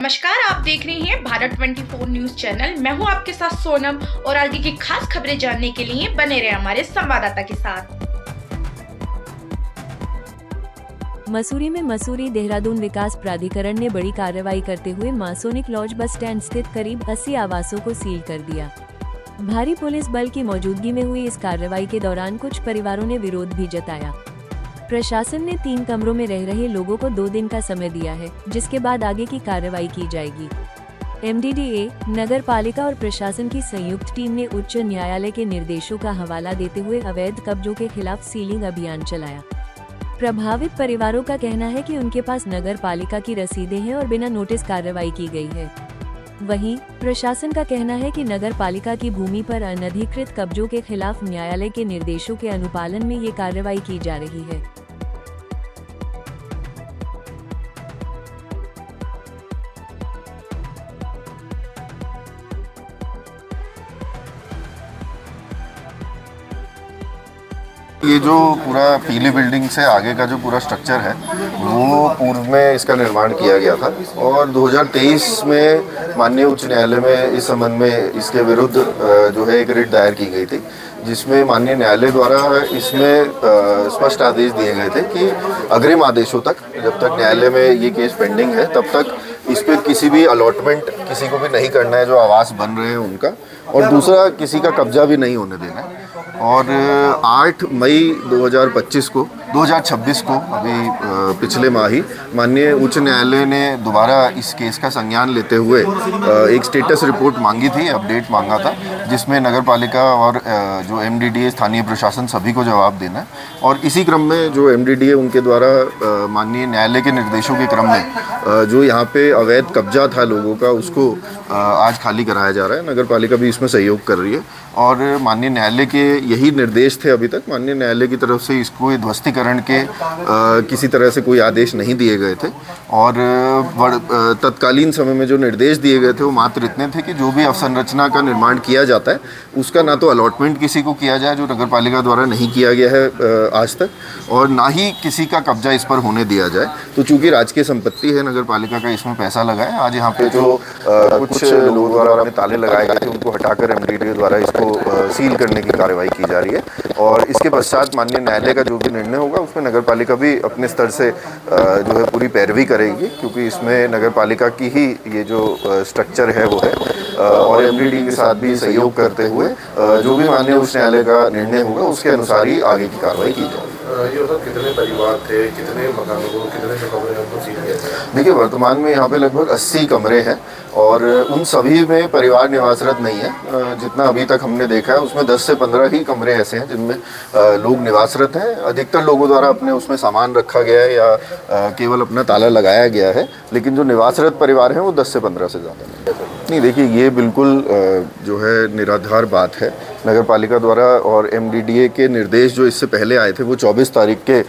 नमस्कार, आप देख रहे हैं भारत 24 न्यूज चैनल। मैं हूं आपके साथ सोनम और आगे की खास खबरें जानने के लिए बने रहे हमारे संवाददाता के साथ। मसूरी में मसूरी देहरादून विकास प्राधिकरण ने बड़ी कार्रवाई करते हुए मासोनिक लॉज बस स्टैंड स्थित करीब 80 आवासों को सील कर दिया। भारी पुलिस बल की मौजूदगी में हुई इस कार्रवाई के दौरान कुछ परिवारों ने विरोध भी जताया। प्रशासन ने 3 कमरों में रह रहे लोगों को 2 दिन का समय दिया है, जिसके बाद आगे की कार्रवाई की जाएगी। एमडीडीए, नगर पालिका और प्रशासन की संयुक्त टीम ने उच्च न्यायालय के निर्देशों का हवाला देते हुए अवैध कब्जों के खिलाफ सीलिंग अभियान चलाया। प्रभावित परिवारों का कहना है कि उनके पास नगर पालिका की रसीदें हैं और बिना नोटिस कार्रवाई की गई है। वहीं प्रशासन का कहना है कि नगर पालिका की भूमि पर अनधिकृत कब्जों के खिलाफ न्यायालय के निर्देशों के अनुपालन में ये कार्रवाई की जा रही है। ये जो पूरा पीली बिल्डिंग से आगे का जो पूरा स्ट्रक्चर है वो पूर्व में इसका निर्माण किया गया था और 2023 में माननीय उच्च न्यायालय में इस संबंध में इसके विरुद्ध जो है एक रिट दायर की गई थी, जिसमें माननीय न्यायालय द्वारा इसमें स्पष्ट आदेश दिए गए थे कि अग्रिम आदेशों तक, जब तक न्यायालय में ये केस पेंडिंग है तब तक इस पर किसी भी अलॉटमेंट किसी को भी नहीं करना है जो आवास बन रहे हैं उनका, और दूसरा किसी का कब्जा भी नहीं होने देना है। और 8 मई 2026 को अभी पिछले माह ही माननीय उच्च न्यायालय ने दोबारा इस केस का संज्ञान लेते हुए एक स्टेटस रिपोर्ट मांगी थी, अपडेट मांगा था, जिसमें नगर पालिका और जो एमडीडीए स्थानीय प्रशासन सभी को जवाब देना है। और इसी क्रम में जो एमडीडीए उनके द्वारा माननीय न्यायालय के निर्देशों के क्रम में जो यहाँ पे अवैध कब्जा था लोगों का उसको आज खाली कराया जा रहा है। नगर पालिका भी इसमें सहयोग कर रही है और माननीय न्यायालय के यही निर्देश थे अभी तक। माननीय न्यायालय की तरफ से इसको ध्वस्तीकरण के किसी तरह से कोई आदेश नहीं दिए गए थे और तत्कालीन समय में जो निर्देश दिए गए थे वो मात्र इतने थे कि जो भी अवसंरचना का निर्माण किया जाता है उसका ना तो अलॉटमेंट किसी को किया जाए, जो नगर पालिका द्वारा नहीं किया गया है आज तक, और ना ही किसी का कब्जा इस पर होने दिया जाए। तो चूंकि राजकीय संपत्ति है, नगर पालिका का इसमें पैसा लगा है, आज यहाँ पे जो कुछ लोगों द्वारा अपने ताले लगाए गए थे उनको हटाकर एमडीडीए द्वारा इसको सील करने की कार्रवाई की जा रही है। और इसके पश्चात माननीय न्यायालय का जो भी निर्णय होगा उसमें नगर पालिका भी अपने स्तर से जो है पूरी पैरवी करेगी, क्योंकि इसमें नगर पालिका की ही ये जो स्ट्रक्चर है वो है, और एमडीडीए के साथ भी सहयोग करते हुए जो भी माननीय उच्च न्यायालय का निर्णय होगा उसके अनुसार ही आगे की कार्रवाई की जाएगी। ये होता कितने परिवार थे, कितने मकानों को, कितने कमरे को सील किया गया? देखिए, वर्तमान में यहाँ पे लगभग 80 कमरे हैं और उन सभी में परिवार निवासरत नहीं है। जितना अभी तक हमने देखा है उसमें 10 से 15 ही कमरे ऐसे हैं जिनमें लोग निवासरत हैं। अधिकतर लोगों द्वारा अपने उसमें सामान रखा गया है या केवल अपना ताला लगाया गया है, लेकिन जो निवासरत परिवार हैं वो 10 से 15 से ज़्यादा नहीं। देखिए, ये बिल्कुल जो है निराधार बात है। नगर पालिका द्वारा और एमडीडीए के निर्देश जो इससे पहले आए थे वो 24 तारीख के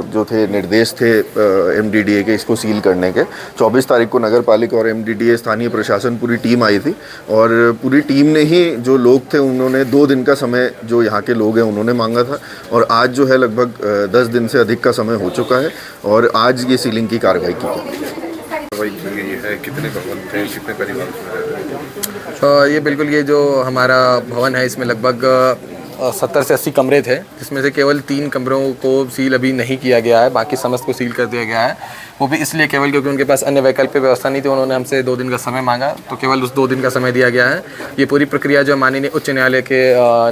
जो थे निर्देश थे एमडीडीए के इसको सील करने के। 24 तारीख को नगर पालिका और एमडीडीए स्थानीय प्रशासन पूरी टीम आई थी और पूरी टीम ने ही जो लोग थे उन्होंने 2 दिन का समय जो यहाँ के लोग हैं उन्होंने मांगा था, और आज जो है लगभग 10 दिन से अधिक का समय हो चुका है और आज ये सीलिंग की कार्रवाई की गई है। कितने भवन थे, कितने परिवार? ये बिल्कुल, ये जो हमारा भवन है इसमें लगभग 70 से 80 कमरे थे, जिसमें से केवल 3 कमरों को सील अभी नहीं किया गया है, बाकी समस्त को सील कर दिया गया है। वो भी इसलिए केवल क्योंकि उनके पास अन्य वैकल्पिक व्यवस्था नहीं थी। उन्होंने हमसे 2 दिन का समय मांगा, तो केवल उस 2 दिन का समय दिया गया है। ये पूरी प्रक्रिया जो माननीय उच्च न्यायालय के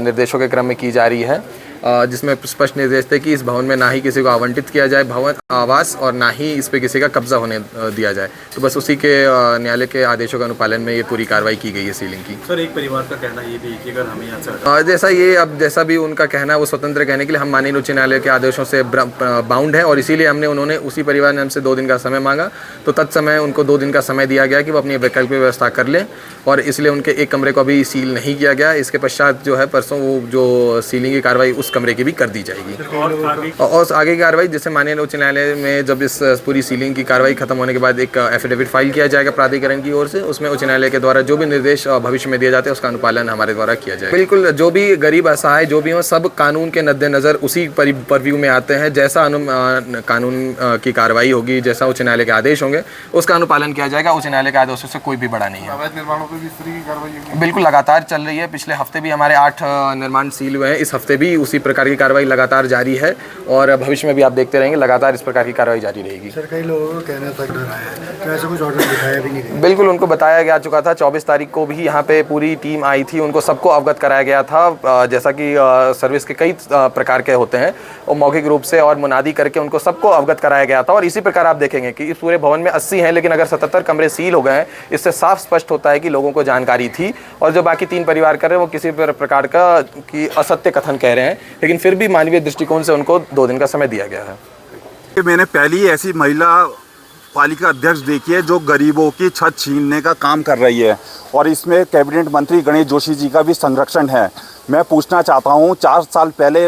निर्देशों के क्रम में की जा रही है, जिसमें स्पष्ट निर्देश थे कि इस भवन में ना ही किसी को आवंटित किया जाए भवन आवास और ना ही इस पे किसी का कब्जा होने दिया जाए। तो बस उसी के न्यायालय के आदेशों के अनुपालन में ये पूरी कार्रवाई की गई है सीलिंग की। सर, एक परिवार का कहना ये भी कि अगर हमें यहाँ से जैसा भी उनका कहना है वो स्वतंत्र कहने के लिए, हम माननीय उच्च न्यायालय के आदेशों से बाउंड है और इसीलिए उन्होंने उसी परिवार ने हमसे 2 दिन का समय मांगा, तो तत्समय उनको 2 दिन का समय दिया गया कि वो अपनी वैकल्पिक व्यवस्था कर लें, और इसलिए उनके एक कमरे को अभी सील नहीं किया गया। इसके पश्चात जो है परसों वो जो सीलिंग की कार्रवाई उस कमरे की भी कर दी जाएगी। और आगे की कार्रवाई जैसे माननीय उच्च न्यायालय में जब इस पूरी सीलिंग की कार्रवाई खत्म होने के बाद एक एफिडेविट फाइल किया जाएगा प्राधिकरण की ओर से, उसमें उच्च न्यायालय के द्वारा जो भी निर्देश भविष्य में दिए जाते हैं उसका अनुपालन हमारे द्वारा किया जाएगा। बिल्कुल, जो भी गरीब असहाय जो भी हो सब कानून के मद्देनजर उसी परव्यू में आते हैं। जैसा कानून की कार्रवाई होगी, जैसा उच्च न्यायालय के आदेश होंगे उसका अनुपालन किया जाएगा। उच्च न्यायालय के आदेशों से कोई भी बड़ा नहीं है। अवैध निर्माणों पर भी इस तरह की कार्रवाई बिल्कुल लगातार चल रही है। पिछले हफ्ते भी हमारे 8 निर्माण सील हुए हैं। इस हफ्ते भी उसी प्रकार की कार्रवाई लगातार जारी है और भविष्य में भी आप देखते रहेंगे लगातार इस प्रकार की कार्रवाई जारी रहेगी। सर, कई लोगों को कहने तक डर आया है तो ऐसा कुछ ऑर्डर दिखाया भी नहीं गया। बिल्कुल, उनको बताया जा चुका था। 24 तारीख को भी यहाँ पे पूरी टीम आई थी, उनको सबको अवगत कराया गया था। जैसा कि सर्विस के कई प्रकार के होते हैं और मौखिक रूप से और मुनादी करके उनको सबको अवगत कराया गया था। और इसी प्रकार आप देखेंगे कि इस पूरे भवन में 80 हैं, लेकिन अगर 77 कमरे सील हो गए हैं, इससे साफ स्पष्ट होता है कि लोगों को जानकारी थी। और जो बाकी 3 परिवार कर रहे हैं वो किसी प्रकार का की असत्य कथन कह रहे हैं, लेकिन फिर भी मानवीय दृष्टिकोण से उनको 2 दिन का समय दिया गया है। मैंने पहली ऐसी महिला पालिका अध्यक्ष देखी है जो गरीबों की छत छीनने का काम कर रही है और इसमें कैबिनेट मंत्री गणेश जोशी जी का भी संरक्षण है। मैं पूछना चाहता हूँ, 4 साल पहले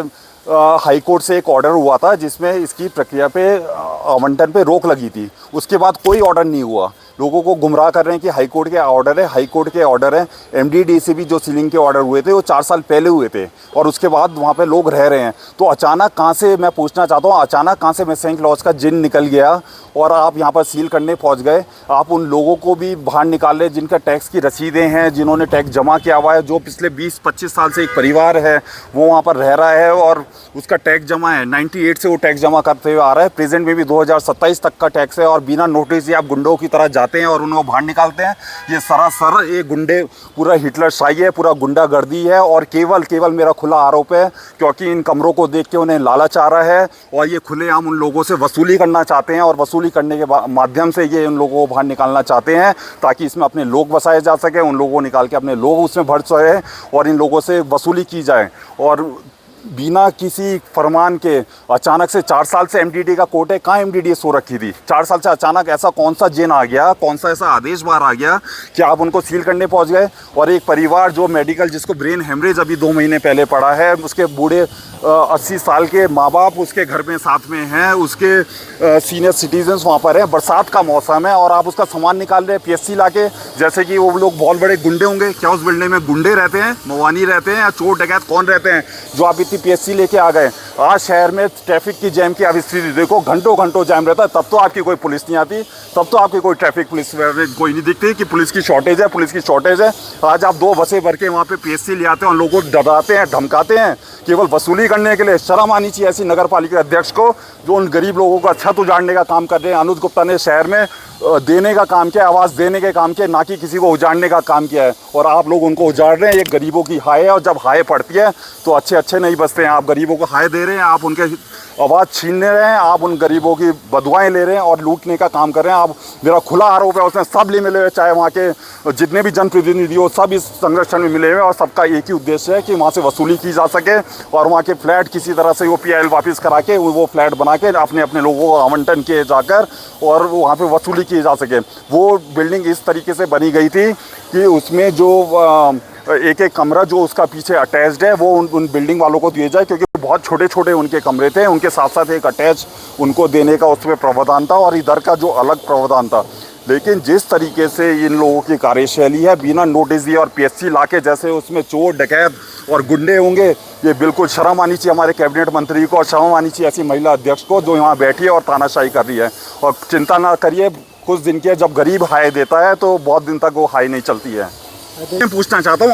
हाई कोर्ट से एक ऑर्डर हुआ था जिसमें इसकी प्रक्रिया पे आवंटन पे रोक लगी थी। उसके बाद कोई ऑर्डर नहीं हुआ। लोगों को गुमराह कर रहे हैं कि हाई कोर्ट के ऑर्डर है, हाई कोर्ट के ऑर्डर है। एमडीडीसी भी जो सीलिंग के ऑर्डर हुए थे वो 4 साल पहले हुए थे और उसके बाद वहाँ पे लोग रह रहे हैं। तो अचानक कहाँ से, मैं पूछना चाहता हूँ, अचानक कहाँ से मैसेंट लॉज का जिन निकल गया और आप यहाँ पर सील करने पहुँच गए। आप उन लोगों को भी बाहर निकाल रहे जिनका टैक्स की रसीदें हैं, जिन्होंने टैक्स जमा किया हुआ है। जो पिछले 20-25 साल से एक परिवार है वो वहाँ पर रह रहा है और उसका टैक्स जमा है। 98 से वो टैक्स जमा करते हुए आ रहा है। प्रेजेंट में भी 2027 तक का टैक्स है और बिना नोटिस ही आप गुंडों की तरह जाते हैं और उनको बाहर निकालते हैं। ये सरासर ये गुंडे, पूरा हिटलर शाही है, पूरा गुंडागर्दी है और केवल मेरा खुला आरोप है क्योंकि इन कमरों को देख के उन्हें लालच आ रहा है और ये खुलेआम उन लोगों से वसूली करना चाहते हैं और वसूली करने के माध्यम से ये उन लोगों को बाहर निकालना चाहते हैं ताकि इसमें अपने लोग बसाए जा सके। उन लोगों को निकाल के अपने लोग उसमें भर सके और इन लोगों से वसूली की जाए। और बिना किसी फरमान के अचानक से 4 साल से एमडीडी का कोर्ट है, कहाँ एमडीडी सो रखी थी? 4 साल से अचानक ऐसा कौन सा जिन आ गया, कौन सा ऐसा आदेश बाहर आ गया कि आप उनको सील करने पहुंच गए? और एक परिवार जो मेडिकल, जिसको ब्रेन हेमरेज अभी 2 महीने पहले पड़ा है, उसके बूढ़े 80 साल के माँ बाप उसके घर में साथ में हैं, उसके सीनियर सिटीजन्स वहाँ पर हैं, बरसात का मौसम है और आप उसका सामान निकाल रहे हैं पीएससी लाके, जैसे कि वो लोग बहुत बड़े गुंडे होंगे। क्या उस बिल्डिंग में गुंडे रहते हैं, मवानी रहते हैं या चोर डकैत कौन रहते हैं जो आप इतनी पीएससी लेके आ गए? आज शहर में ट्रैफिक की जैम की आप स्थिति देखो, घंटों जाम रहता है, तब तो आपकी कोई पुलिस नहीं आती, तब तो आपकी कोई ट्रैफिक पुलिस कोई नहीं दिखती कि पुलिस की शॉर्टेज है। आज आप 2 बसें भर के वहाँ पे पीएससी ले आते हैं और लोगों को डराते हैं, धमकाते हैं केवल वसूली करने के लिए। शर्म आनी चाहिए ऐसी नगर पालिका अध्यक्ष को जो उन गरीब लोगों का छत उजाड़ने का काम कर रहे हैं। अनुज गुप्ता ने शहर में देने का काम किया, आवाज़ देने के काम किया, ना कि किसी को उजाड़ने का काम किया है। और आप लोग उनको उजाड़ रहे हैं। ये गरीबों की हाय है और जब हाय पड़ती है तो अच्छे नहीं बचते हैं। आप गरीबों को हाय दे रहे हैं, आप उनके आवाज़ छीन रहे हैं, आप उन गरीबों की बदुआएं ले रहे हैं और लूटने का काम कर रहे हैं। आप, मेरा खुला आरोप है, उसमें सब ले मिले हुए, चाहे वहाँ के जितने भी जनप्रतिनिधि हो, सब इस संरक्षण में मिले हुए और सबका एक ही उद्देश्य है कि वहाँ से वसूली की जा सके और वहाँ के फ्लैट किसी तरह से वो PIL वापस करा के वो फ्लैट बना के अपने लोगों को आवंटन किए जाकर और वहाँ पे वसूली की जा सके। वो बिल्डिंग इस तरीके से बनी गई थी कि उसमें जो एक कमरा जो उसका पीछे अटैच्ड है वो उन बिल्डिंग वालों को दिए जाए, क्योंकि बहुत छोटे उनके कमरे थे। उनके साथ एक अटैच उनको देने का उसमें प्रावधान था और इधर का जो अलग प्रावधान था। लेकिन जिस तरीके से इन लोगों की कार्यशैली है, बिना नोटिस दिए और पीएससी लाके जैसे उसमें चोर डकैत और गुंडे होंगे, ये बिल्कुल शर्म आनी चाहिए हमारे कैबिनेट मंत्री को और शर्म आनी चाहिए ऐसी महिला अध्यक्ष को जो यहाँ बैठी है और तानाशाही कर रही है। और चिंता ना करिए, कुछ दिन की, जब गरीब हाय देता है तो बहुत दिन तक वो हाय नहीं चलती है। मैं पूछना चाहता हूँ